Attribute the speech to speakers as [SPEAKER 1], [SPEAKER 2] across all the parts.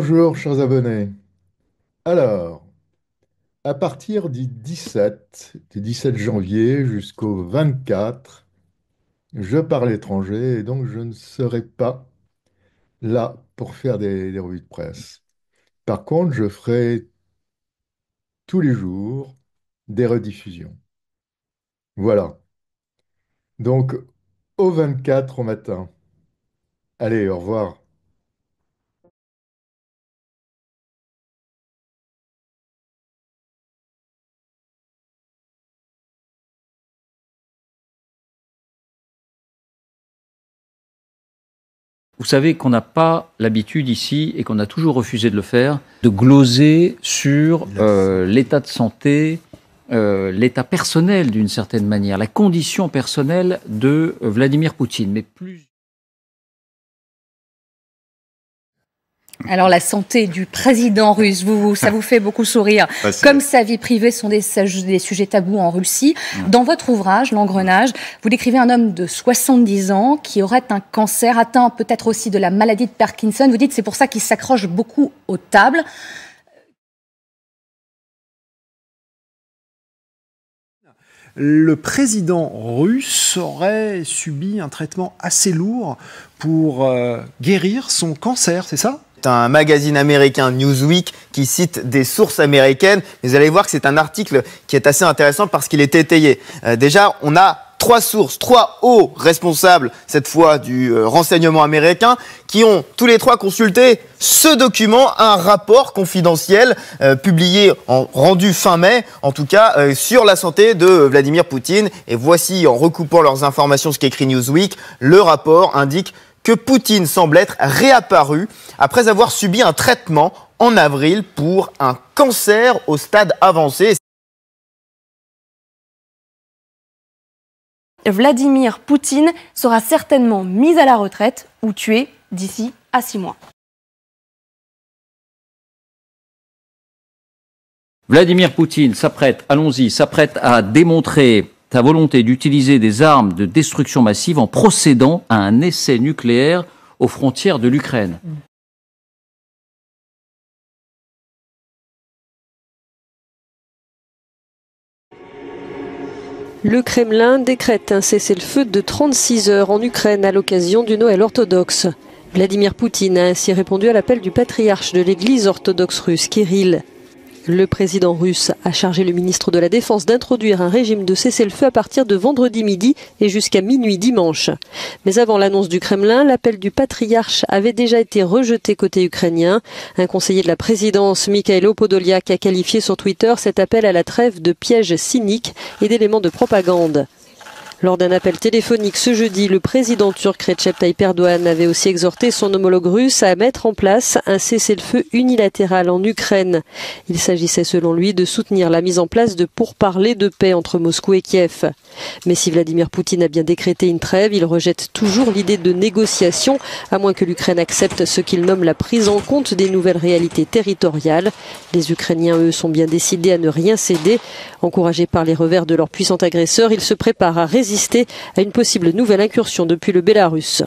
[SPEAKER 1] Bonjour, chers abonnés. Alors, à partir du 17 janvier jusqu'au 24, je pars à l'étranger et donc je ne serai pas là pour faire des revues de presse. Par contre, je ferai tous les jours des rediffusions. Voilà. Donc, au 24 au matin. Allez, au revoir.
[SPEAKER 2] Vous savez qu'on n'a pas l'habitude ici, et qu'on a toujours refusé de le faire, de gloser sur l'état de santé, l'état personnel d'une certaine manière, la condition personnelle de Vladimir Poutine. Mais plus...
[SPEAKER 3] Alors la santé du président russe, ça vous fait beaucoup sourire. Comme sa vie privée sont des sujets tabous en Russie. Dans votre ouvrage, L'Engrenage, vous décrivez un homme de 70 ans qui aurait un cancer, atteint peut-être aussi de la maladie de Parkinson. Vous dites que c'est pour ça qu'il s'accroche beaucoup aux tables.
[SPEAKER 4] Le président russe aurait subi un traitement assez lourd pour guérir son cancer, c'est ça ?
[SPEAKER 5] C'est un magazine américain, Newsweek, qui cite des sources américaines. Mais vous allez voir que c'est un article qui est assez intéressant parce qu'il est étayé. Déjà, on a trois sources, trois hauts responsables, cette fois du renseignement américain, qui ont tous les trois consulté ce document, un rapport confidentiel publié, rendu fin mai, en tout cas, sur la santé de Vladimir Poutine. Et voici, en recoupant leurs informations, ce qu'écrit Newsweek, le rapport indique que Poutine semble être réapparu après avoir subi un traitement en avril pour un cancer au stade avancé.
[SPEAKER 6] Vladimir Poutine sera certainement mis à la retraite ou tué d'ici à 6 mois.
[SPEAKER 2] Vladimir Poutine s'apprête, allons-y, s'apprête à démontrer sa volonté d'utiliser des armes de destruction massive en procédant à un essai nucléaire aux frontières de l'Ukraine.
[SPEAKER 7] Le Kremlin décrète un cessez-le-feu de 36 heures en Ukraine à l'occasion du Noël orthodoxe. Vladimir Poutine a ainsi répondu à l'appel du patriarche de l'église orthodoxe russe, Kirill. Le président russe a chargé le ministre de la Défense d'introduire un régime de cessez-le-feu à partir de vendredi midi et jusqu'à minuit dimanche. Mais avant l'annonce du Kremlin, l'appel du patriarche avait déjà été rejeté côté ukrainien. Un conseiller de la présidence, Mikhailo Podolyak, a qualifié sur Twitter cet appel à la trêve de piège cynique et d'éléments de propagande. Lors d'un appel téléphonique ce jeudi, le président turc Recep Tayyip Erdogan avait aussi exhorté son homologue russe à mettre en place un cessez-le-feu unilatéral en Ukraine. Il s'agissait selon lui de soutenir la mise en place de pourparlers de paix entre Moscou et Kiev. Mais si Vladimir Poutine a bien décrété une trêve, il rejette toujours l'idée de négociation, à moins que l'Ukraine accepte ce qu'il nomme la prise en compte des nouvelles réalités territoriales. Les Ukrainiens, eux, sont bien décidés à ne rien céder. Encouragés par les revers de leur puissant agresseur, ils se préparent à résister à une possible nouvelle incursion depuis le Bélarus.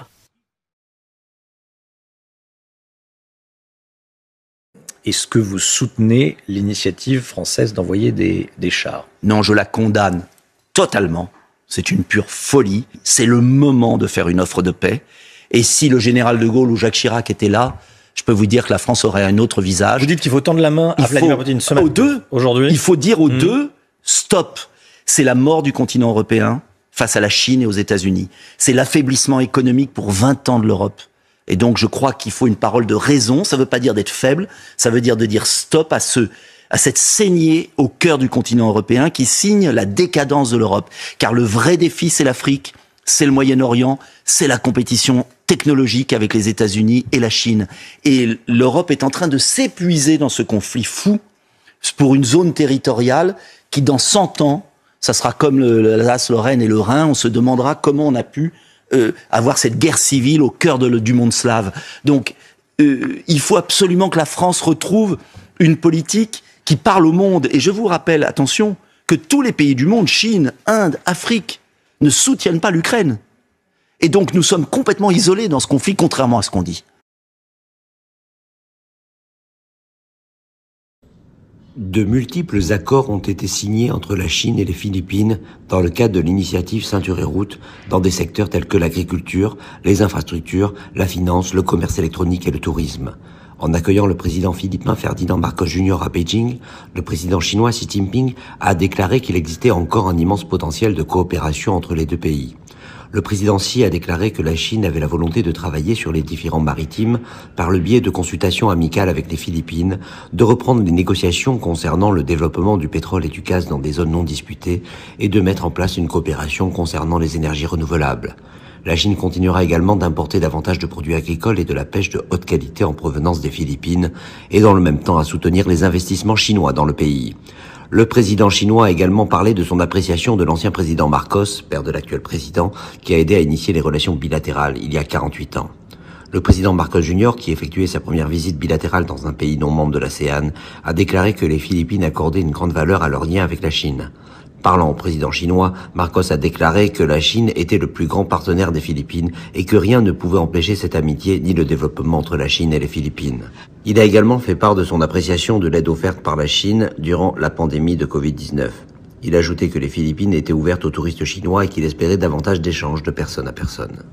[SPEAKER 8] Est-ce que vous soutenez l'initiative française d'envoyer des chars? Non, je la condamne totalement. C'est une pure folie. C'est le moment de faire une offre de paix. Et si le général de Gaulle ou Jacques Chirac étaient là, je peux vous dire que la France aurait un autre visage.
[SPEAKER 9] Vous dites qu'il faut tendre la main à Vladimir Poutine ce matin,
[SPEAKER 8] aux deux,
[SPEAKER 9] aujourd'hui.
[SPEAKER 8] Il faut dire aux deux, stop. C'est la mort du continent européen face à la Chine et aux États-Unis. C'est l'affaiblissement économique pour 20 ans de l'Europe. Et donc, je crois qu'il faut une parole de raison. Ça ne veut pas dire d'être faible. Ça veut dire de dire stop à cette saignée au cœur du continent européen qui signe la décadence de l'Europe. Car le vrai défi, c'est l'Afrique, c'est le Moyen-Orient, c'est la compétition technologique avec les États-Unis et la Chine. Et l'Europe est en train de s'épuiser dans ce conflit fou pour une zone territoriale qui, dans 100 ans, ça sera comme l'Alsace, Lorraine et le Rhin. On se demandera comment on a pu avoir cette guerre civile au cœur du monde slave. Donc, il faut absolument que la France retrouve une politique qui parle au monde. Et je vous rappelle, attention, que tous les pays du monde, Chine, Inde, Afrique, ne soutiennent pas l'Ukraine. Et donc, nous sommes complètement isolés dans ce conflit, contrairement à ce qu'on dit.
[SPEAKER 10] De multiples accords ont été signés entre la Chine et les Philippines dans le cadre de l'initiative Ceinture et Route dans des secteurs tels que l'agriculture, les infrastructures, la finance, le commerce électronique et le tourisme. En accueillant le président philippin Ferdinand Marcos Jr. à Beijing, le président chinois Xi Jinping a déclaré qu'il existait encore un immense potentiel de coopération entre les deux pays. Le président Xi a déclaré que la Chine avait la volonté de travailler sur les différends maritimes par le biais de consultations amicales avec les Philippines, de reprendre les négociations concernant le développement du pétrole et du gaz dans des zones non disputées et de mettre en place une coopération concernant les énergies renouvelables. La Chine continuera également d'importer davantage de produits agricoles et de la pêche de haute qualité en provenance des Philippines et dans le même temps à soutenir les investissements chinois dans le pays. Le président chinois a également parlé de son appréciation de l'ancien président Marcos, père de l'actuel président, qui a aidé à initier les relations bilatérales il y a 48 ans. Le président Marcos Jr., qui effectuait sa première visite bilatérale dans un pays non membre de l'ASEAN, a déclaré que les Philippines accordaient une grande valeur à leur lien avec la Chine. Parlant au président chinois, Marcos a déclaré que la Chine était le plus grand partenaire des Philippines et que rien ne pouvait empêcher cette amitié ni le développement entre la Chine et les Philippines. Il a également fait part de son appréciation de l'aide offerte par la Chine durant la pandémie de Covid-19. Il a ajouté que les Philippines étaient ouvertes aux touristes chinois et qu'il espérait davantage d'échanges de personne à personne.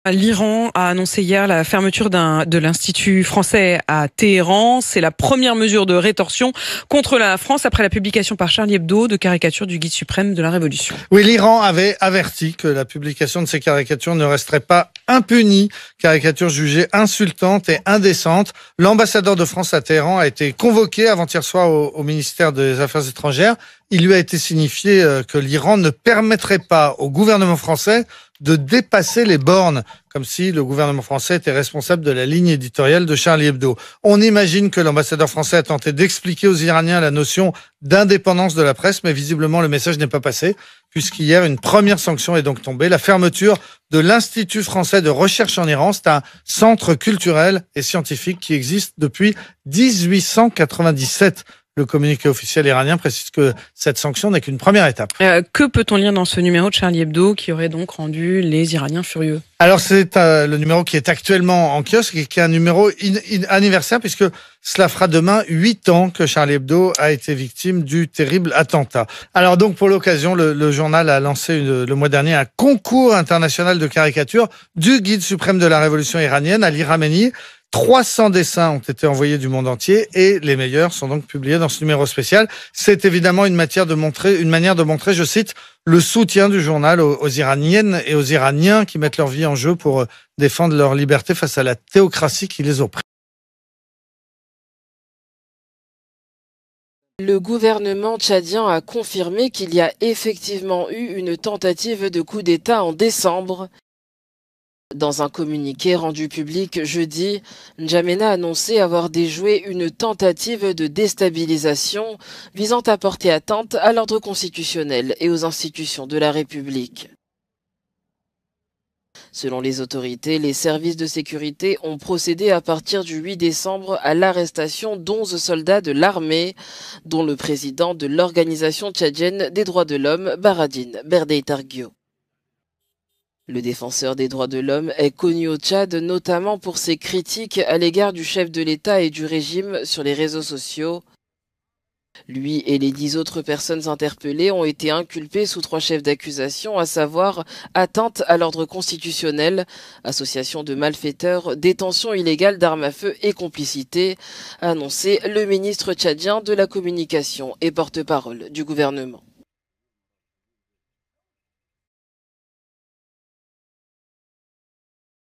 [SPEAKER 11] L'Iran a annoncé hier la fermeture de l'Institut français à Téhéran. C'est la première mesure de rétorsion contre la France après la publication par Charlie Hebdo de caricatures du guide suprême de la Révolution.
[SPEAKER 12] Oui, l'Iran avait averti que la publication de ces caricatures ne resterait pas impunie. Caricatures jugées insultantes et indécentes. L'ambassadeur de France à Téhéran a été convoqué avant-hier soir au ministère des Affaires étrangères. Il lui a été signifié que l'Iran ne permettrait pas au gouvernement français de dépasser les bornes, comme si le gouvernement français était responsable de la ligne éditoriale de Charlie Hebdo. On imagine que l'ambassadeur français a tenté d'expliquer aux Iraniens la notion d'indépendance de la presse, mais visiblement le message n'est pas passé, puisqu'hier une première sanction est donc tombée, la fermeture de l'Institut français de recherche en Iran. C'est un centre culturel et scientifique qui existe depuis 1897. Le communiqué officiel iranien précise que cette sanction n'est qu'une première étape.
[SPEAKER 11] Que peut-on lire dans ce numéro de Charlie Hebdo qui aurait donc rendu les Iraniens furieux?
[SPEAKER 12] Alors c'est le numéro qui est actuellement en kiosque et qui est un numéro anniversaire puisque cela fera demain 8 ans que Charlie Hebdo a été victime du terrible attentat. Alors donc pour l'occasion, le journal a lancé le mois dernier un concours international de caricature du guide suprême de la révolution iranienne, Ali Khamenei. 300 dessins ont été envoyés du monde entier et les meilleurs sont donc publiés dans ce numéro spécial. C'est évidemment une manière de montrer, je cite, le soutien du journal aux Iraniennes et aux Iraniens qui mettent leur vie en jeu pour défendre leur liberté face à la théocratie qui les opprime.
[SPEAKER 13] Le gouvernement tchadien a confirmé qu'il y a effectivement eu une tentative de coup d'État en décembre. Dans un communiqué rendu public jeudi, N'Djamena a annoncé avoir déjoué une tentative de déstabilisation visant à porter atteinte à l'ordre constitutionnel et aux institutions de la République. Selon les autorités, les services de sécurité ont procédé à partir du 8 décembre à l'arrestation d'11 soldats de l'armée, dont le président de l'Organisation tchadienne des droits de l'homme, Baradine Berdei-Targhio. Le défenseur des droits de l'homme est connu au Tchad notamment pour ses critiques à l'égard du chef de l'État et du régime sur les réseaux sociaux. Lui et les 10 autres personnes interpellées ont été inculpés sous 3 chefs d'accusation, à savoir atteinte à l'ordre constitutionnel, association de malfaiteurs, détention illégale d'armes à feu et complicité, a annoncé le ministre tchadien de la communication et porte-parole du gouvernement.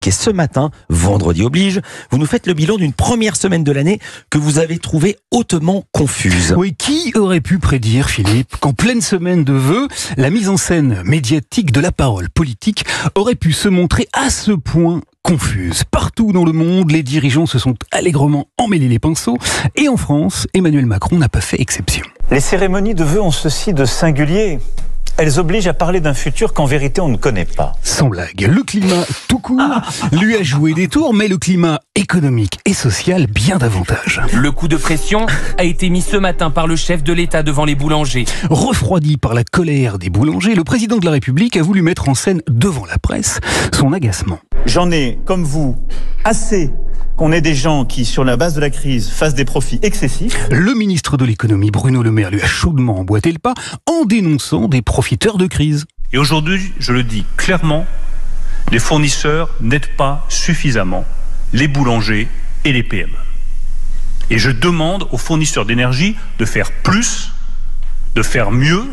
[SPEAKER 9] Et ce matin, vendredi oblige, vous nous faites le bilan d'une première semaine de l'année que vous avez trouvée hautement confuse.
[SPEAKER 14] Oui, qui aurait pu prédire, Philippe, qu'en pleine semaine de vœux, la mise en scène médiatique de la parole politique aurait pu se montrer à ce point confuse. Partout dans le monde, les dirigeants se sont allègrement emmêlés les pinceaux et en France, Emmanuel Macron n'a pas fait exception.
[SPEAKER 15] Les cérémonies de vœux ont ceci de singulier. Elles obligent à parler d'un futur qu'en vérité on ne connaît pas.
[SPEAKER 14] Sans blague, le climat tout court lui a joué des tours, mais le climat économique et social bien davantage.
[SPEAKER 16] Le coup de pression a été mis ce matin par le chef de l'État devant les boulangers.
[SPEAKER 14] Refroidi par la colère des boulangers, le président de la République a voulu mettre en scène devant la presse son agacement.
[SPEAKER 15] J'en ai, comme vous, assez qu'on ait des gens qui, sur la base de la crise, fassent des profits excessifs.
[SPEAKER 14] Le ministre de l'économie, Bruno Le Maire, lui a chaudement emboîté le pas en dénonçant des profiteurs de crise.
[SPEAKER 17] Et aujourd'hui, je le dis clairement, les fournisseurs n'aident pas suffisamment les boulangers et les PME. Et je demande aux fournisseurs d'énergie de faire plus, de faire mieux,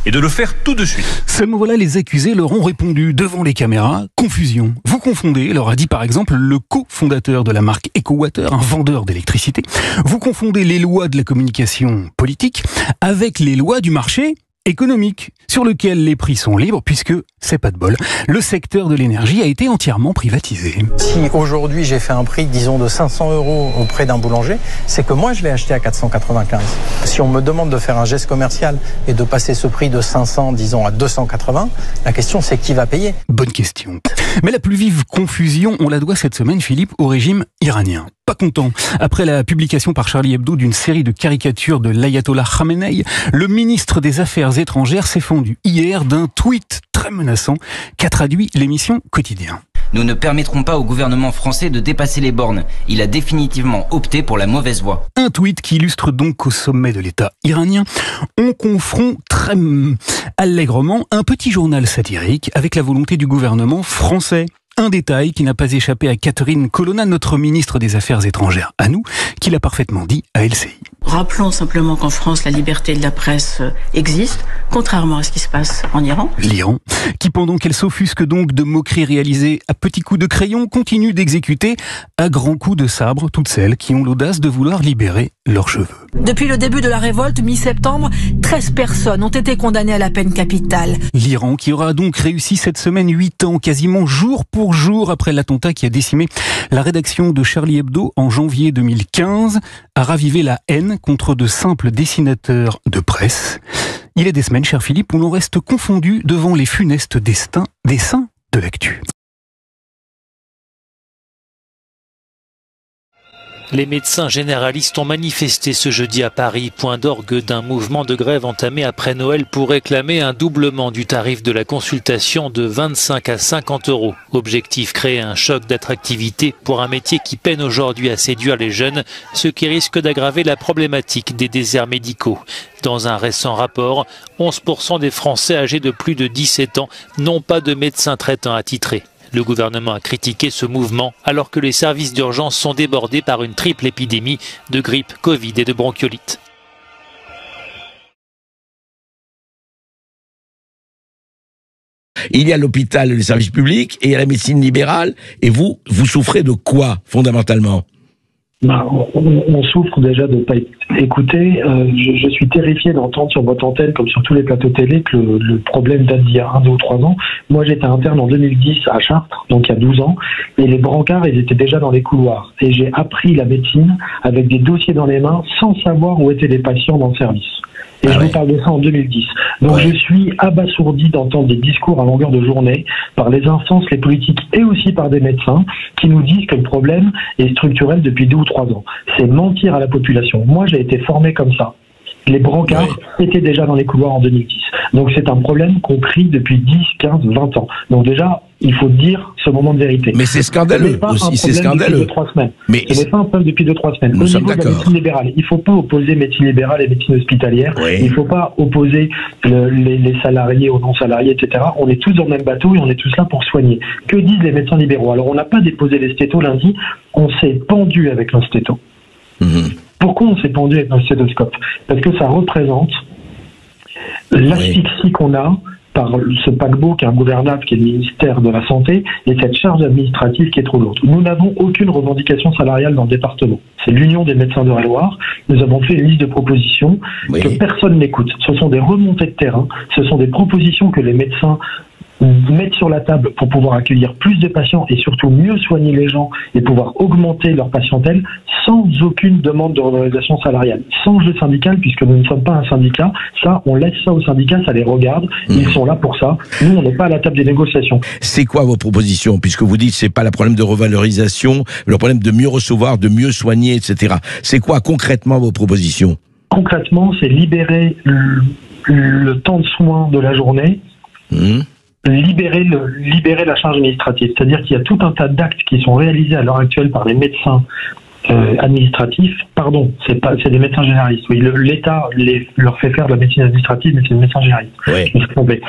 [SPEAKER 17] et de le faire tout de suite.
[SPEAKER 14] Seulement voilà, les accusés leur ont répondu devant les caméras. Confusion. Vous confondez, leur a dit par exemple le cofondateur de la marque EcoWater, un vendeur d'électricité. Vous confondez les lois de la communication politique avec les lois du marché économique, sur lequel les prix sont libres, puisque, c'est pas de bol, le secteur de l'énergie a été entièrement privatisé.
[SPEAKER 18] Si aujourd'hui j'ai fait un prix, disons, de 500 € auprès d'un boulanger, c'est que moi je l'ai acheté à 495. Si on me demande de faire un geste commercial et de passer ce prix de 500, disons, à 280, la question c'est qui va payer?
[SPEAKER 14] Bonne question. Mais la plus vive confusion, on la doit cette semaine, Philippe, au régime iranien. Pas content. Après la publication par Charlie Hebdo d'une série de caricatures de l'ayatollah Khamenei, le ministre des Affaires étrangères s'est fendu hier d'un tweet très menaçant qu'a traduit l'émission Quotidien.
[SPEAKER 19] Nous ne permettrons pas au gouvernement français de dépasser les bornes. Il a définitivement opté pour la mauvaise voie.
[SPEAKER 14] Un tweet qui illustre donc qu'au sommet de l'État iranien, on confronte très allègrement un petit journal satirique avec la volonté du gouvernement français. Un détail qui n'a pas échappé à Catherine Colonna, notre ministre des Affaires étrangères, à nous, qui l'a parfaitement dit à LCI.
[SPEAKER 20] Rappelons simplement qu'en France, la liberté de la presse existe, contrairement à ce qui se passe en Iran.
[SPEAKER 14] L'Iran, qui pendant qu'elle s'offusque donc de moqueries réalisées à petits coups de crayon, continue d'exécuter à grands coups de sabre toutes celles qui ont l'audace de vouloir libérer leurs cheveux.
[SPEAKER 20] Depuis le début de la révolte, mi-septembre, 13 personnes ont été condamnées à la peine capitale.
[SPEAKER 14] L'Iran, qui aura donc réussi cette semaine 8 ans, quasiment jour pour jour après l'attentat qui a décimé la rédaction de Charlie Hebdo en janvier 2015, a ravivé la haine contre de simples dessinateurs de presse. Il y a des semaines, cher Philippe, où l'on reste confondu devant les funestes destins de l'actu.
[SPEAKER 21] Les médecins généralistes ont manifesté ce jeudi à Paris, point d'orgue d'un mouvement de grève entamé après Noël pour réclamer un doublement du tarif de la consultation de 25 à 50 €. Objectif, créer un choc d'attractivité pour un métier qui peine aujourd'hui à séduire les jeunes, ce qui risque d'aggraver la problématique des déserts médicaux. Dans un récent rapport, 11% des Français âgés de plus de 17 ans n'ont pas de médecin traitant attitré. Le gouvernement a critiqué ce mouvement alors que les services d'urgence sont débordés par une triple épidémie de grippe, Covid et de bronchiolite.
[SPEAKER 22] Il y a l'hôpital et les services publics et il y a la médecine libérale. Et vous souffrez de quoi, fondamentalement ?
[SPEAKER 23] On souffre déjà de ne pas être écouté. Je suis terrifié d'entendre sur votre antenne, comme sur tous les plateaux télé, que le problème date d'il y a 1, 2 ou 3 ans. Moi, j'étais interne en 2010 à Chartres, donc il y a 12 ans, et les brancards, ils étaient déjà dans les couloirs. Et j'ai appris la médecine avec des dossiers dans les mains, sans savoir où étaient les patients dans le service. Et je vous parle de ça en 2010. Donc je suis abasourdi d'entendre des discours à longueur de journée par les instances, les politiques et aussi par des médecins qui nous disent que le problème est structurel depuis 2 ou 3 ans. C'est mentir à la population. Moi, j'ai été formé comme ça. Les brancards étaient déjà dans les couloirs en 2010. Donc c'est un problème qu'on crie depuis 10, 15, 20 ans. Donc déjà, il faut dire ce moment de vérité.
[SPEAKER 22] Mais c'est scandaleux aussi, c'est scandaleux.
[SPEAKER 23] Depuis 2-3 semaines. Mais ce n'est pas un problème depuis 2-3 semaines. Au niveau de la médecine libérale, il ne faut pas opposer médecine libérale et médecine hospitalière. Il ne faut pas opposer les salariés aux non-salariés, etc. On est tous dans le même bateau et on est tous là pour soigner. Que disent les médecins libéraux? Alors on n'a pas déposé les stétos lundi, on s'est pendu avec un stéto. Pourquoi on s'est pendu avec un stéthoscope? Parce que ça représente l'asphyxie qu'on a par ce paquebot qui est ingouvernable, qui est le ministère de la Santé, et cette charge administrative qui est trop lourde. Nous n'avons aucune revendication salariale dans le département. C'est l'Union des médecins de la Loire. Nous avons fait une liste de propositions que personne n'écoute. Ce sont des remontées de terrain, ce sont des propositions que les médecins mettre sur la table pour pouvoir accueillir plus de patients et surtout mieux soigner les gens et pouvoir augmenter leur patientèle sans aucune demande de revalorisation salariale, sans jeu syndical, puisque nous ne sommes pas un syndicat. Ça, on laisse ça aux syndicats, ça les regarde, ils sont là pour ça. Nous, on n'est pas à la table des négociations.
[SPEAKER 22] C'est quoi vos propositions? Puisque vous dites que c'est pas le problème de revalorisation, le problème de mieux recevoir, de mieux soigner, etc. C'est quoi concrètement vos propositions?
[SPEAKER 23] Concrètement, c'est libérer le temps de soins de la journée libérer la charge administrative. C'est-à-dire qu'il y a tout un tas d'actes qui sont réalisés à l'heure actuelle par les médecins administratifs. Pardon, c'est des médecins généralistes. Oui, l'État leur fait faire de la médecine administrative, mais c'est des médecins généralistes.
[SPEAKER 22] Oui.
[SPEAKER 23] Je me suis trompé.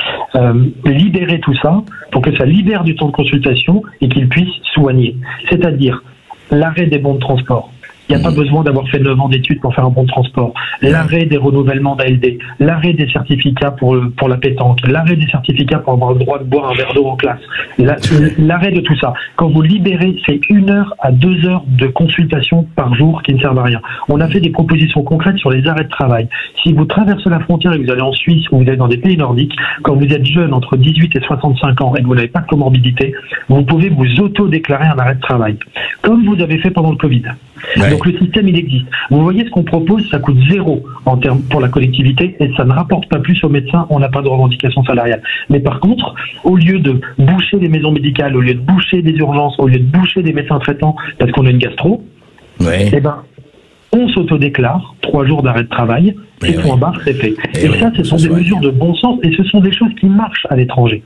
[SPEAKER 23] Libérer tout ça pour que ça libère du temps de consultation et qu'ils puissent soigner. C'est-à-dire l'arrêt des bons de transport. Il n'y a pas besoin d'avoir fait 9 ans d'études pour faire un bon de transport. L'arrêt des renouvellements d'ALD, l'arrêt des certificats pour la pétanque, l'arrêt des certificats pour avoir le droit de boire un verre d'eau en classe, l'arrêt de tout ça. Quand vous libérez, c'est 1 heure à 2 heures de consultation par jour qui ne servent à rien. On a fait des propositions concrètes sur les arrêts de travail. Si vous traversez la frontière et que vous allez en Suisse ou vous allez dans des pays nordiques, quand vous êtes jeune entre 18 et 65 ans et que vous n'avez pas de comorbidité, vous pouvez vous auto-déclarer un arrêt de travail. Comme vous avez fait pendant le Covid. Ouais. Donc le système, il existe. Vous voyez ce qu'on propose, ça coûte 0 en termes pour la collectivité et ça ne rapporte pas plus aux médecins, on n'a pas de revendication salariale. Mais par contre, au lieu de boucher des maisons médicales, au lieu de boucher des urgences, au lieu de boucher des médecins traitants parce qu'on a une gastro, eh ben, on s'autodéclare 3 jours d'arrêt de travail et point barre, c'est fait. Et ça, ce sont des mesures de bon sens et ce sont des choses qui marchent à l'étranger.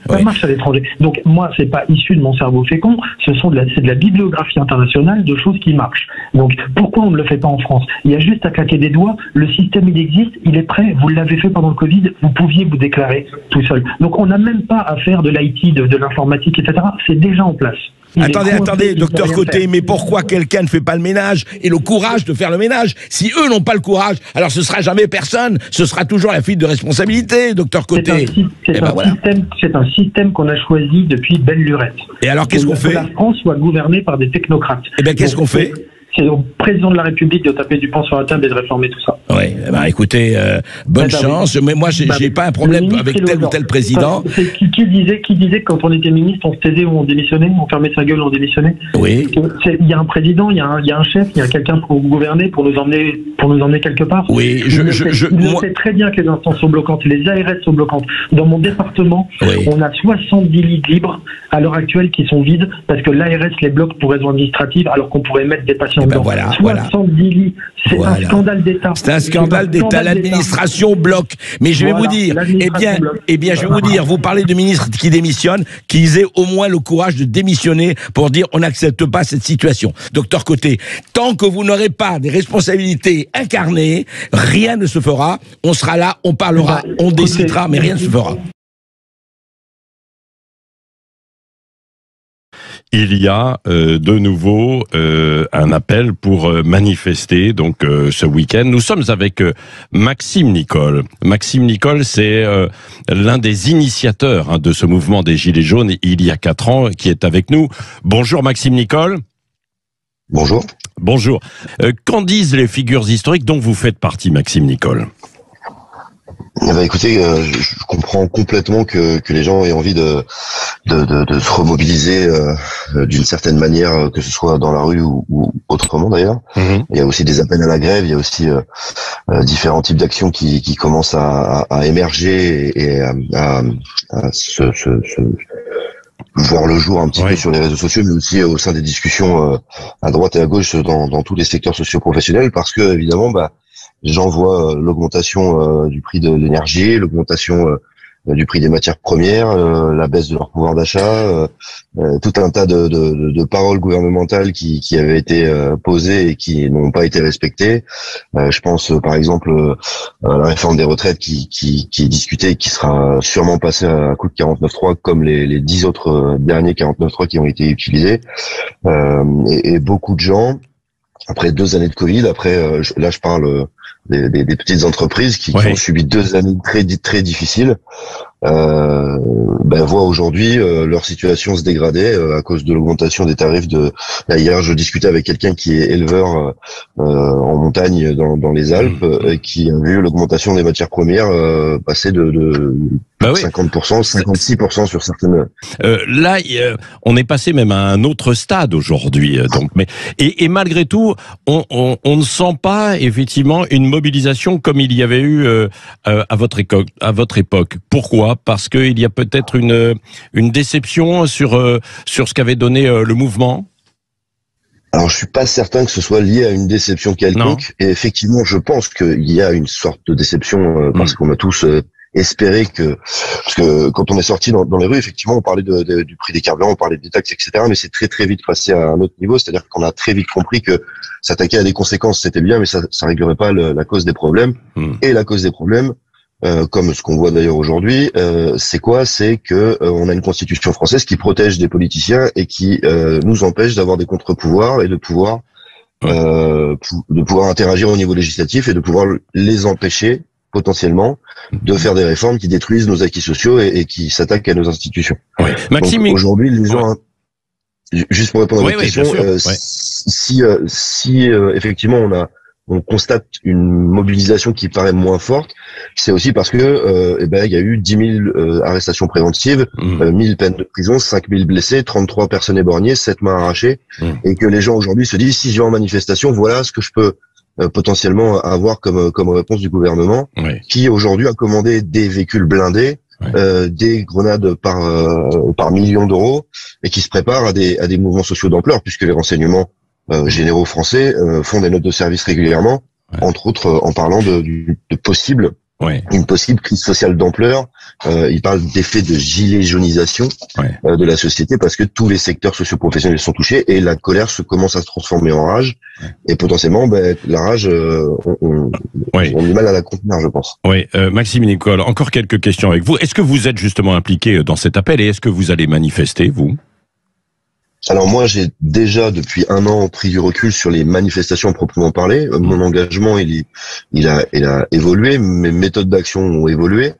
[SPEAKER 23] Ça marche à l'étranger. Donc moi, c'est pas issu de mon cerveau fécond, c'est de la bibliographie internationale de choses qui marchent. Donc pourquoi on ne le fait pas en France? Il y a juste à claquer des doigts, le système il existe, il est prêt, vous l'avez fait pendant le Covid, vous pouviez vous déclarer tout seul. Donc on n'a même pas à faire de l'IT, de l'informatique, etc. C'est déjà en place.
[SPEAKER 22] Attendez, docteur Côté, mais pourquoi quelqu'un ne fait pas le ménage et le courage de faire le ménage? Si eux n'ont pas le courage, alors ce sera jamais personne, ce sera toujours la fuite de responsabilité, docteur Côté.
[SPEAKER 23] C'est un système qu'on a choisi depuis belle lurette.
[SPEAKER 22] Et alors qu'est-ce qu'on fait?
[SPEAKER 23] Que la France soit gouvernée par des technocrates.
[SPEAKER 22] Eh bien qu'est-ce qu'on fait?
[SPEAKER 23] C'est au président de la République de taper du poing sur la table et de réformer tout ça.
[SPEAKER 22] Oui, écoutez, bonne chance. Mais moi, j'ai pas un problème avec tel ou tel président.
[SPEAKER 23] Qui disait que quand on était ministre, on se taisait ou on démissionnait, on fermait sa gueule ou on démissionnait.
[SPEAKER 22] Oui.
[SPEAKER 23] Il y a un président, il y a un chef, il y a quelqu'un pour gouverner, pour nous emmener quelque part.
[SPEAKER 22] Oui,
[SPEAKER 23] il sait très bien que les instances sont bloquantes, les ARS sont bloquantes. Dans mon département, on a 70 lits libres à l'heure actuelle qui sont vides parce que l'ARS les bloque pour raison administrative alors qu'on pourrait mettre des patients. 70 lits, c'est un scandale d'État.
[SPEAKER 22] C'est un scandale d'État. L'administration bloque. Mais je vais vous dire, je vais vous dire, vous parlez de ministres qui démissionnent, qu'ils aient au moins le courage de démissionner pour dire on n'accepte pas cette situation. Docteur Côté, tant que vous n'aurez pas des responsabilités incarnées, rien ne se fera. On sera là, on parlera, on décidera, mais rien ne se fera.
[SPEAKER 1] Il y a de nouveau un appel pour manifester donc ce week-end. Nous sommes avec Maxime Nicole. Maxime Nicole, c'est l'un des initiateurs de ce mouvement des Gilets jaunes il y a 4 ans qui est avec nous. Bonjour Maxime Nicole.
[SPEAKER 3] Bonjour.
[SPEAKER 1] Bonjour. Qu'en disent les figures historiques dont vous faites partie, Maxime Nicole?
[SPEAKER 3] Écoutez, je comprends complètement que les gens aient envie de se remobiliser d'une certaine manière, que ce soit dans la rue ou autrement d'ailleurs. Il y a aussi des appels à la grève, il y a aussi différents types d'actions qui commencent à émerger et à voir le jour un petit peu sur les réseaux sociaux, mais aussi au sein des discussions à droite et à gauche dans tous les secteurs socio-professionnels, parce que évidemment, les gens voient l'augmentation du prix de l'énergie, l'augmentation du prix des matières premières, la baisse de leur pouvoir d'achat, tout un tas de paroles gouvernementales qui avaient été posées et qui n'ont pas été respectées. Je pense par exemple à la réforme des retraites qui est discutée et qui sera sûrement passée à coup de 49.3 comme les 10 autres derniers 49.3 qui ont été utilisés. Et beaucoup de gens, après 2 années de Covid, là je parle des petites entreprises qui ont subi 2 années très difficiles, voient aujourd'hui leur situation se dégrader à cause de l'augmentation des tarifs Là, hier, je discutais avec quelqu'un qui est éleveur en montagne dans les Alpes, qui a vu l'augmentation des matières premières passer de 50%, 56% sur certaines.
[SPEAKER 1] Là, on est passé même à un autre stade aujourd'hui. Et malgré tout, on ne sent pas effectivement une mobilisation comme il y avait eu à votre époque. Pourquoi? Parce qu'il y a peut-être une déception sur ce qu'avait donné le mouvement.
[SPEAKER 3] Alors, je suis pas certain que ce soit lié à une déception quelconque. Et effectivement, je pense qu'il y a une sorte de déception parce qu'on a tous espérer parce que quand on est sorti dans les rues, effectivement, on parlait du prix des carburants, on parlait des taxes, etc. Mais c'est très très vite passé à un autre niveau, c'est-à-dire qu'on a très vite compris que s'attaquer à des conséquences, c'était bien, mais ça réglerait pas la cause des problèmes. Et la cause des problèmes, comme ce qu'on voit d'ailleurs aujourd'hui, c'est quoi? C'est que on a une constitution française qui protège des politiciens et qui nous empêche d'avoir des contre-pouvoirs et de pouvoir interagir au niveau législatif et de pouvoir les empêcher potentiellement de faire des réformes qui détruisent nos acquis sociaux et qui s'attaquent à nos institutions.
[SPEAKER 1] Ouais. Maxime,
[SPEAKER 3] aujourd'hui, les gens, juste pour répondre à votre question, si effectivement on constate une mobilisation qui paraît moins forte, c'est aussi parce que il y a eu 10 000 arrestations préventives, 1000 peines de prison, 5000 blessés, 33 personnes éborgnées, 7 mains arrachées, et que les gens aujourd'hui se disent, si je vais en manifestation, voilà ce que je peux potentiellement avoir comme réponse du gouvernement, qui aujourd'hui a commandé des véhicules blindés, des grenades par millions d'euros, et qui se prépare à des mouvements sociaux d'ampleur, puisque les renseignements généraux français font des notes de service régulièrement, entre autres en parlant de possible une possible crise sociale d'ampleur. Ils parlent d'effet de gilet jaunisation de la société, parce que tous les secteurs socio-professionnels sont touchés et la colère commence à se transformer en rage, et potentiellement la rage on a du mal à la contenir, je pense.
[SPEAKER 1] Maxime Nicole, encore quelques questions avec vous. Est-ce que vous êtes justement impliqué dans cet appel et est-ce que vous allez manifester, vous?
[SPEAKER 3] Alors moi, j'ai déjà depuis 1 an pris du recul sur les manifestations proprement parlées. Mon engagement, il a évolué, mes méthodes d'action ont évolué,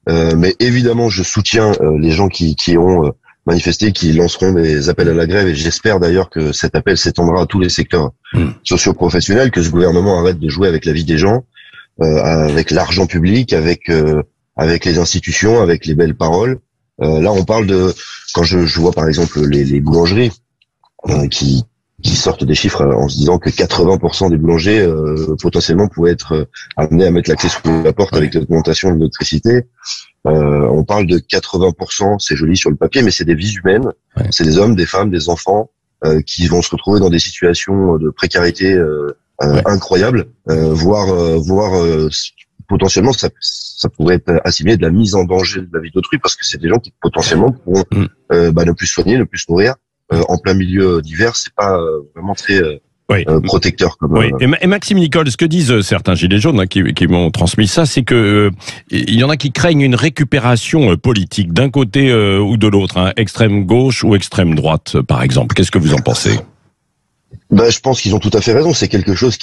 [SPEAKER 3] mais évidemment, je soutiens les gens qui ont manifesté, qui lanceront des appels à la grève, et j'espère d'ailleurs que cet appel s'étendra à tous les secteurs socio-professionnels, que ce gouvernement arrête de jouer avec la vie des gens, avec l'argent public, avec les institutions, avec les belles paroles. Là, on parle quand je vois par exemple les boulangeries qui sortent des chiffres en se disant que 80% des boulangers potentiellement pourraient être amenés à mettre la clé sous la porte avec l'augmentation de l'électricité. On parle de 80%, c'est joli sur le papier, mais c'est des vies humaines, c'est des hommes, des femmes, des enfants qui vont se retrouver dans des situations de précarité incroyables, voire potentiellement ça pourrait être assimilé de la mise en danger de la vie d'autrui, parce que c'est des gens qui potentiellement pourront ne plus soigner, ne plus se nourrir en plein milieu d'hiver. C'est pas vraiment très protecteur.
[SPEAKER 1] Et Maxime Nicole, ce que disent certains gilets jaunes qui m'ont transmis ça, c'est que il y en a qui craignent une récupération politique d'un côté ou de l'autre, extrême gauche ou extrême droite, par exemple. Qu'est-ce que vous en pensez?
[SPEAKER 3] Je pense qu'ils ont tout à fait raison. C'est quelque chose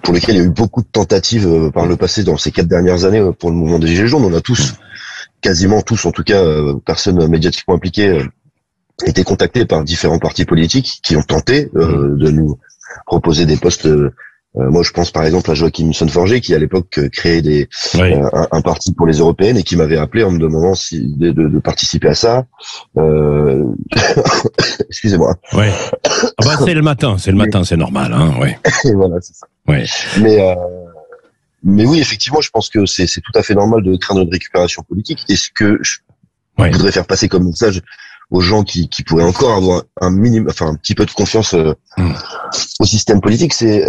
[SPEAKER 3] pour lequel il y a eu beaucoup de tentatives par le passé dans ces 4 dernières années pour le mouvement des Gilets jaunes. On a tous, quasiment tous en tout cas, personnes médiatiquement impliquées, été contactés par différents partis politiques qui ont tenté de nous proposer des postes. Moi, je pense par exemple à Joachim Sonforger, qui à l'époque créait un parti pour les européennes et qui m'avait appelé en me demandant de participer à ça. Excusez-moi.
[SPEAKER 1] C'est le matin, c'est normal,
[SPEAKER 3] Et voilà, c'est ça. Mais oui, effectivement, je pense que c'est tout à fait normal de craindre une récupération politique. Et ce que je voudrais faire passer comme message aux gens qui pourraient encore avoir un petit peu de confiance au système politique, c'est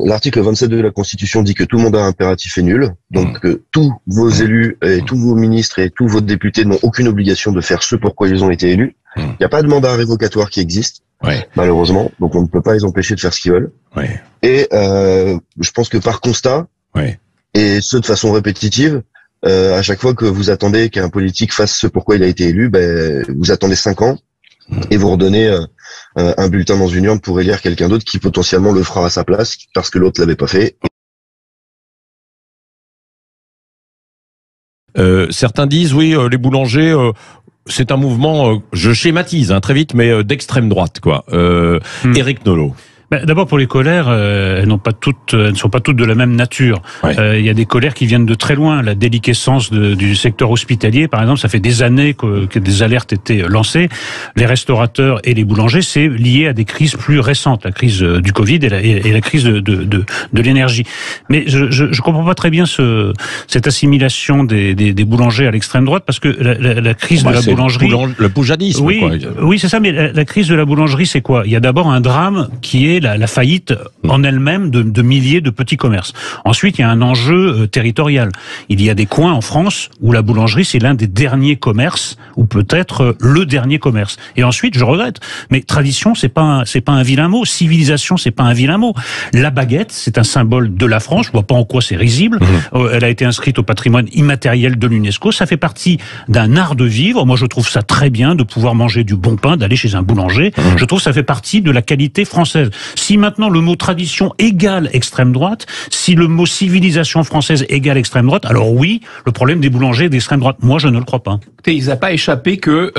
[SPEAKER 3] l'article 27 de la Constitution dit que tout mandat impératif est nul, donc que tous vos élus et tous vos ministres et tous vos députés n'ont aucune obligation de faire ce pourquoi ils ont été élus. Il n'y a pas de mandat révocatoire qui existe, malheureusement, donc on ne peut pas les empêcher de faire ce qu'ils veulent. Et je pense que par constat, et ce de façon répétitive, à chaque fois que vous attendez qu'un politique fasse ce pourquoi il a été élu, vous attendez 5 ans et vous redonnez un bulletin dans une urne pour élire quelqu'un d'autre qui potentiellement le fera à sa place parce que l'autre l'avait pas fait.
[SPEAKER 1] Certains disent les boulangers, c'est un mouvement, je schématise très vite, mais d'extrême droite, quoi. Éric Nolot.
[SPEAKER 17] D'abord, pour les colères, elles ne sont pas toutes de la même nature. Il y a des colères qui viennent de très loin. La déliquescence du secteur hospitalier, par exemple, ça fait des années que des alertes étaient lancées. Les restaurateurs et les boulangers, c'est lié à des crises plus récentes, la crise du Covid et la crise de l'énergie. Mais je comprends pas très bien cette assimilation des boulangers à l'extrême droite, parce que la crise de la boulangerie,
[SPEAKER 1] le poujadisme.
[SPEAKER 17] Oui, c'est ça. Mais la crise de la boulangerie, c'est quoi? Il y a d'abord un drame qui est provoquer la faillite en elle-même de milliers de petits commerces. Ensuite, il y a un enjeu territorial. Il y a des coins en France où la boulangerie, c'est l'un des derniers commerces, ou peut-être le dernier commerce. Et ensuite, je regrette, mais tradition, c'est pas un vilain mot. Civilisation, c'est pas un vilain mot. La baguette, c'est un symbole de la France. Je vois pas en quoi c'est risible. Elle a été inscrite au patrimoine immatériel de l'UNESCO. Ça fait partie d'un art de vivre. Moi, je trouve ça très bien de pouvoir manger du bon pain, d'aller chez un boulanger. Je trouve que ça fait partie de la qualité française. Si maintenant le mot tradition égale extrême droite, si le mot civilisation française égale extrême droite, alors oui, le problème des boulangers est d'extrême droite. Moi, je ne le crois pas.
[SPEAKER 4] Il n'a pas échappé que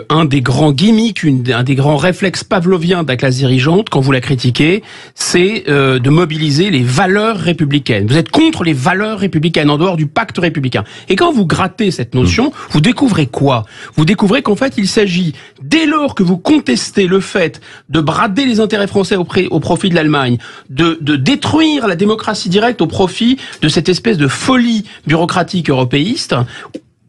[SPEAKER 4] un des grands gimmicks, un des grands réflexes pavloviens de la classe dirigeante, quand vous la critiquez, c'est de mobiliser les valeurs républicaines. Vous êtes contre les valeurs républicaines, en dehors du pacte républicain. Et quand vous grattez cette notion, vous découvrez quoi? Vous découvrez qu'en fait, il s'agit, dès lors que vous contestez le fait de brader les intérêts français au profit de l'Allemagne, de détruire la démocratie directe au profit de cette espèce de folie bureaucratique européiste,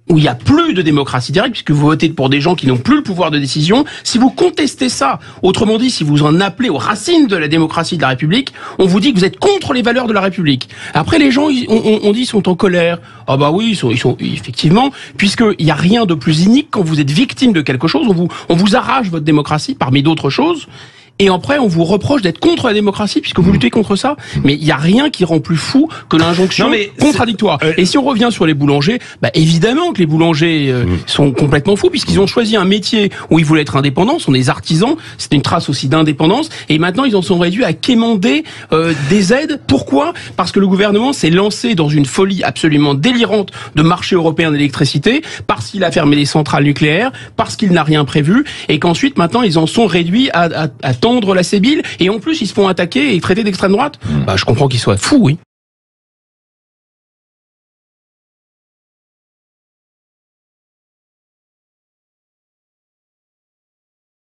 [SPEAKER 4] où il n'y a plus de démocratie directe, puisque vous votez pour des gens qui n'ont plus le pouvoir de décision. Si vous contestez ça, autrement dit, si vous en appelez aux racines de la démocratie de la République, on vous dit que vous êtes contre les valeurs de la République. Après, les gens, on dit, ils sont en colère. Ah bah oui, ils sont effectivement, puisqu'il n'y a rien de plus inique quand vous êtes victime de quelque chose, on vous arrache votre démocratie parmi d'autres choses. Et après, on vous reproche d'être contre la démocratie puisque vous luttez contre ça. Mais il n'y a rien qui rend plus fou que l'injonction contradictoire. Et si on revient sur les boulangers, bah évidemment que les boulangers sont complètement fous puisqu'ils ont choisi un métier où ils voulaient être indépendants, sont des artisans, c'était une trace aussi d'indépendance. Et maintenant, ils en sont réduits à quémander des aides. Pourquoi? Parce que le gouvernement s'est lancé dans une folie absolument délirante de marché européen d'électricité, parce qu'il a fermé les centrales nucléaires, parce qu'il n'a rien prévu, et qu'ensuite, maintenant, ils en sont réduits à tendre la sébile, et en plus ils se font attaquer et traiter d'extrême droite. Bah, je comprends qu'ils soient fous, oui.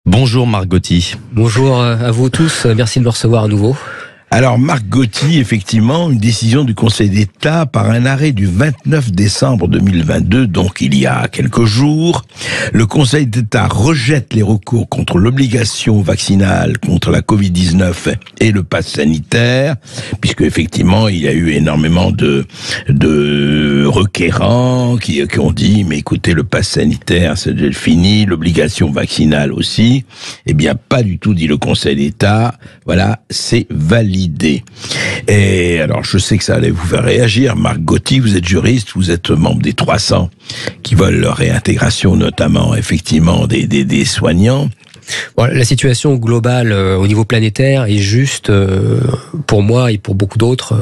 [SPEAKER 22] Bonjour Marc Gauty.
[SPEAKER 5] Bonjour à vous tous, merci de me recevoir à nouveau.
[SPEAKER 22] Alors Marc Gauty, effectivement, une décision du Conseil d'État par un arrêt du 29 décembre 2022, donc il y a quelques jours. Le Conseil d'État rejette les recours contre l'obligation vaccinale contre la Covid-19 et le pass sanitaire, puisque effectivement il y a eu énormément de requérants qui ont dit mais écoutez, le pass sanitaire c'est déjà fini, l'obligation vaccinale aussi. Eh bien pas du tout, dit le Conseil d'État. Voilà, c'est validé. Et alors, je sais que ça allait vous faire réagir. Marc Gauty, vous êtes juriste, vous êtes membre des 300 qui veulent leur réintégration, notamment, effectivement, des soignants.
[SPEAKER 5] Bon, la situation globale au niveau planétaire est juste, pour moi et pour beaucoup d'autres,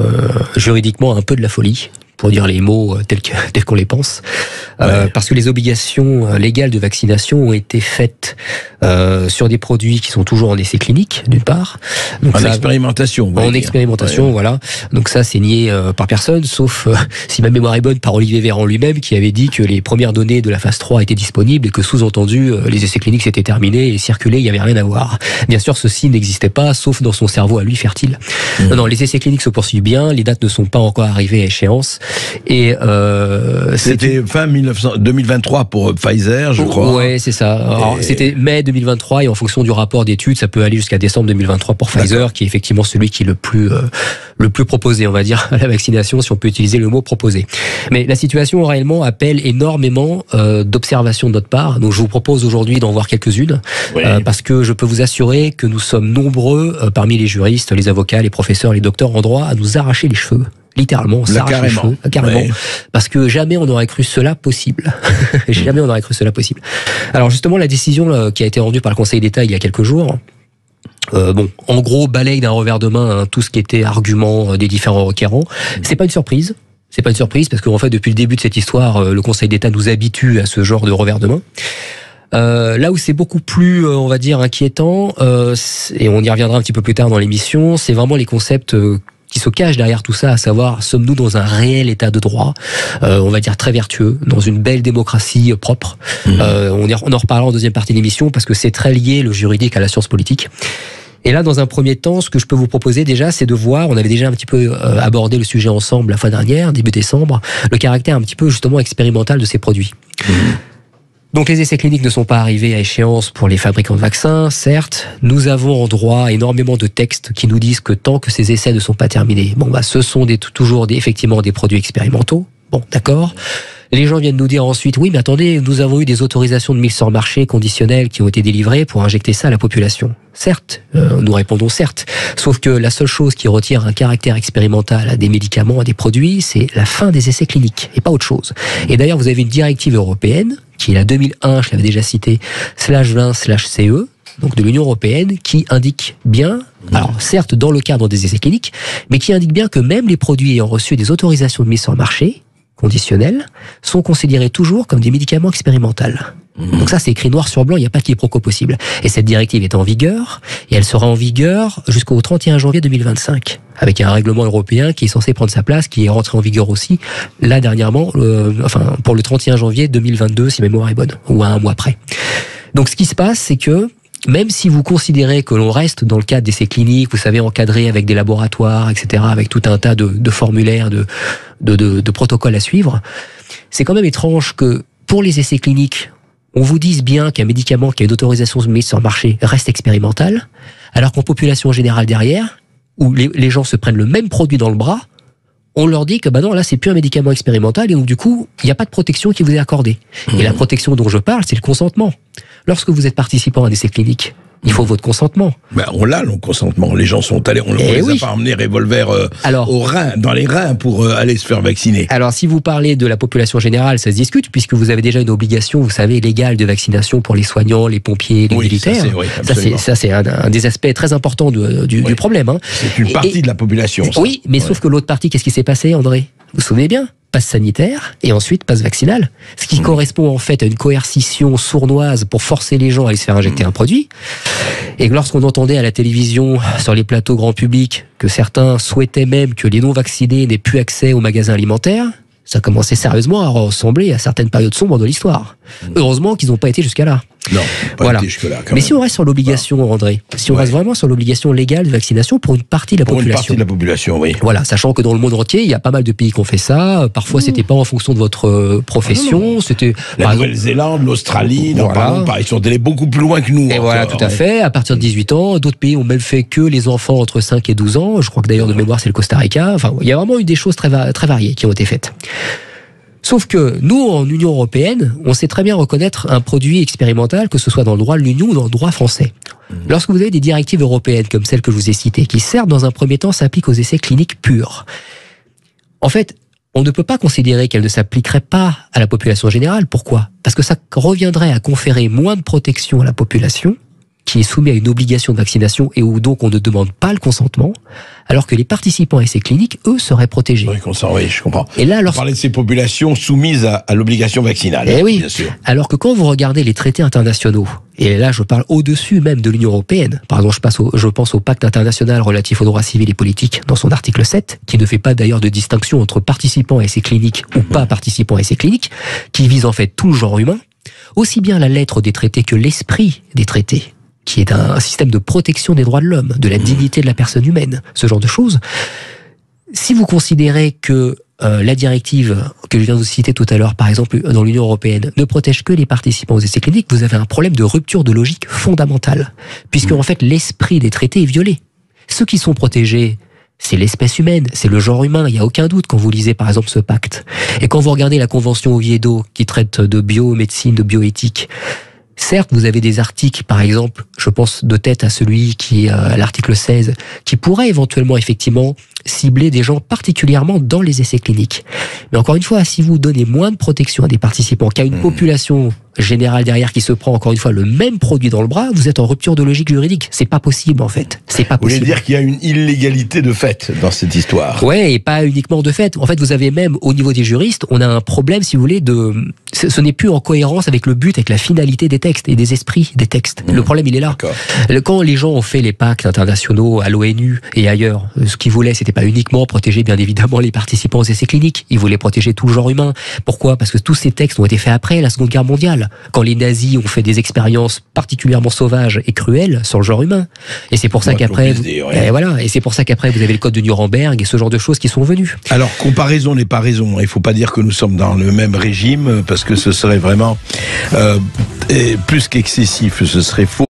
[SPEAKER 5] juridiquement un peu de la folie, pour dire les mots tels qu'on les pense. Parce que les obligations légales de vaccination ont été faites sur des produits qui sont toujours en essai clinique, d'une part. Donc
[SPEAKER 22] en expérimentation.
[SPEAKER 5] En expérimentation, voilà. Donc ça, c'est nié par personne, sauf, si ma mémoire est bonne, par Olivier Véran lui-même, qui avait dit que les premières données de la phase 3 étaient disponibles et que, sous-entendu, les essais cliniques s'étaient terminés et circulaient, il n'y avait rien à voir. Bien sûr, ceci n'existait pas, sauf dans son cerveau à lui fertile. Non, les essais cliniques se poursuivent bien, les dates ne sont pas encore arrivées à échéance. Et
[SPEAKER 22] c'était fin 2023 pour Pfizer, je crois.
[SPEAKER 5] Ouais, c'est ça. Alors, c'était mai 2023 et en fonction du rapport d'études, ça peut aller jusqu'à décembre 2023 pour Pfizer, qui est effectivement celui qui est le plus proposé, on va dire, à la vaccination, si on peut utiliser le mot proposé. Mais la situation réellement appelle énormément d'observations de notre part. Donc je vous propose aujourd'hui d'en voir quelques-unes, parce que je peux vous assurer que nous sommes nombreux parmi les juristes, les avocats, les professeurs, les docteurs en droit à nous arracher les cheveux. Littéralement, on s'arrache les cheveux, carrément, parce que jamais on n'aurait cru cela possible. Jamais on n'aurait cru cela possible. Alors justement, la décision qui a été rendue par le Conseil d'État il y a quelques jours, en gros, balaye d'un revers de main tout ce qui était argument des différents requérants. C'est pas une surprise. C'est pas une surprise parce qu'en fait, depuis le début de cette histoire, le Conseil d'État nous habitue à ce genre de revers de main. Là où c'est beaucoup plus, on va dire, inquiétant, et on y reviendra un petit peu plus tard dans l'émission, c'est vraiment les concepts qui se cache derrière tout ça, à savoir, sommes-nous dans un réel état de droit, on va dire très vertueux, dans une belle démocratie propre. On en reparlera en deuxième partie de l'émission, parce que c'est très lié, le juridique, à la science politique. Et là, dans un premier temps, ce que je peux vous proposer déjà, c'est de voir, on avait déjà un petit peu abordé le sujet ensemble la fois dernière, début décembre, le caractère un petit peu justement expérimental de ces produits. Donc les essais cliniques ne sont pas arrivés à échéance pour les fabricants de vaccins, certes. Nous avons en droit énormément de textes qui nous disent que tant que ces essais ne sont pas terminés, ce sont toujours effectivement des produits expérimentaux. Bon, d'accord. Les gens viennent nous dire ensuite, oui, mais attendez, nous avons eu des autorisations de mise sur le marché conditionnelles qui ont été délivrées pour injecter ça à la population. Certes, nous répondons certes. Sauf que la seule chose qui retire un caractère expérimental à des médicaments, à des produits, c'est la fin des essais cliniques et pas autre chose. Et d'ailleurs, vous avez une directive européenne, qui est la 2001, je l'avais déjà cité, /20/CE, donc de l'Union européenne, qui indique bien, alors certes dans le cadre des essais cliniques, mais qui indique bien que même les produits ayant reçu des autorisations de mise sur le marché, conditionnels, sont considérés toujours comme des médicaments expérimentaux. Donc ça, c'est écrit noir sur blanc, il n'y a pas de quiproquo possible. Et cette directive est en vigueur, et elle sera en vigueur jusqu'au 31 janvier 2025, avec un règlement européen qui est censé prendre sa place, qui est rentré en vigueur aussi, là dernièrement, pour le 31 janvier 2022, si ma mémoire est bonne, ou à un mois près. Donc ce qui se passe, c'est que même si vous considérez que l'on reste dans le cadre d'essais cliniques, vous savez, encadré avec des laboratoires, etc., avec tout un tas de formulaires, de protocoles à suivre, c'est quand même étrange que pour les essais cliniques, on vous dise bien qu'un médicament qui a une autorisation de mise sur le marché reste expérimental, alors qu'en population générale derrière, où les gens se prennent le même produit dans le bras, on leur dit que non, là c'est plus un médicament expérimental et donc du coup, il n'y a pas de protection qui vous est accordée. Et la protection dont je parle, c'est le consentement. Lorsque vous êtes participant à un essai clinique, il faut votre consentement.
[SPEAKER 22] On l'a, le consentement. Les gens sont allés, on les a pas emmenés revolver au rein, dans les reins pour aller se faire vacciner.
[SPEAKER 5] Alors, si vous parlez de la population générale, ça se discute, puisque vous avez déjà une obligation, vous savez, légale de vaccination pour les soignants, les pompiers, les militaires. Ça, c'est un des aspects très importants du problème. Hein.
[SPEAKER 22] C'est une partie de la population. Ça.
[SPEAKER 5] Oui, mais sauf que l'autre partie, qu'est-ce qui s'est passé, André ? Vous vous souvenez bien ? Passe sanitaire et ensuite passe vaccinal. Ce qui correspond en fait à une coercition sournoise pour forcer les gens à aller se faire injecter un produit. Et lorsqu'on entendait à la télévision, sur les plateaux grand public, que certains souhaitaient même que les non-vaccinés n'aient plus accès aux magasins alimentaires, ça commençait sérieusement à ressembler à certaines périodes sombres de l'histoire. Heureusement qu'ils n'ont pas été jusqu'à là.
[SPEAKER 22] Non, pas été jusque-là.
[SPEAKER 5] Mais si on reste sur l'obligation, André, si on reste vraiment sur l'obligation légale de vaccination pour une partie de la population.
[SPEAKER 22] Pour une partie de la population, oui.
[SPEAKER 5] Voilà, sachant que dans le monde entier, il y a pas mal de pays qui ont fait ça. Parfois, c'était pas en fonction de votre profession. C'était
[SPEAKER 22] la Nouvelle-Zélande, l'Australie, ils sont allés beaucoup plus loin que nous.
[SPEAKER 5] Et voilà, tout à fait. À partir de 18 ans, d'autres pays ont même fait que les enfants entre 5 et 12 ans. Je crois que d'ailleurs, de mémoire, c'est le Costa Rica. Enfin, il y a vraiment eu des choses très variées qui ont été faites. Sauf que nous, en Union européenne, on sait très bien reconnaître un produit expérimental, que ce soit dans le droit de l'Union ou dans le droit français. Lorsque vous avez des directives européennes comme celle que je vous ai citée, qui certes dans un premier temps s'appliquent aux essais cliniques purs, en fait, on ne peut pas considérer qu'elles ne s'appliqueraient pas à la population générale. Pourquoi ? Parce que ça reviendrait à conférer moins de protection à la population, qui est soumise à une obligation de vaccination et où donc on ne demande pas le consentement, alors que les participants à essais cliniques, eux, seraient protégés.
[SPEAKER 22] Oui, je comprends.
[SPEAKER 5] Et là,
[SPEAKER 22] on parlait de ces populations soumises à l'obligation vaccinale.
[SPEAKER 5] Oui,
[SPEAKER 22] bien sûr.
[SPEAKER 5] Alors que quand vous regardez les traités internationaux, et là je parle au-dessus même de l'Union européenne, par exemple je pense au pacte international relatif aux droits civils et politiques dans son article 7, qui ne fait pas d'ailleurs de distinction entre participants à essais cliniques ou pas participants à essais cliniques, qui vise en fait tout le genre humain, aussi bien la lettre des traités que l'esprit des traités, qui est un système de protection des droits de l'homme, de la dignité de la personne humaine, ce genre de choses. Si vous considérez que la directive que je viens de vous citer tout à l'heure, par exemple, dans l'Union européenne, ne protège que les participants aux essais cliniques, vous avez un problème de rupture de logique fondamentale, puisque en fait l'esprit des traités est violé. Ceux qui sont protégés, c'est l'espèce humaine, c'est le genre humain, il n'y a aucun doute quand vous lisez par exemple ce pacte. Et quand vous regardez la Convention Oviedo, qui traite de biomédecine, de bioéthique, certes, vous avez des articles, par exemple, je pense de tête à celui qui est à l'article 16, qui pourrait éventuellement, effectivement, cibler des gens particulièrement dans les essais cliniques. Mais encore une fois, si vous donnez moins de protection à des participants qu'à une population générale derrière qui se prend, encore une fois, le même produit dans le bras, vous êtes en rupture de logique juridique. C'est pas possible, en fait. C'est pas possible.
[SPEAKER 22] Vous voulez dire qu'il y a une illégalité de fait dans cette histoire?
[SPEAKER 5] Ouais, et pas uniquement de fait. En fait, vous avez même, au niveau des juristes, on a un problème, si vous voulez, ce n'est plus en cohérence avec le but, avec la finalité des textes et des esprits des textes. Le problème, il est là. Quand les gens ont fait les pactes internationaux à l'ONU et ailleurs, ce qu'ils voulaient, c'était pas uniquement protéger bien évidemment les participants aux essais cliniques, il voulait protéger tout le genre humain. Pourquoi? Parce que tous ces textes ont été faits après la Seconde Guerre mondiale, quand les nazis ont fait des expériences particulièrement sauvages et cruelles sur le genre humain. Et c'est pour ça qu'après, et c'est pour ça qu'après vous avez le code de Nuremberg et ce genre de choses qui sont venues.
[SPEAKER 22] Alors, comparaison n'est pas raison. Il faut pas dire que nous sommes dans le même régime, parce que ce serait vraiment plus qu'excessif, ce serait faux.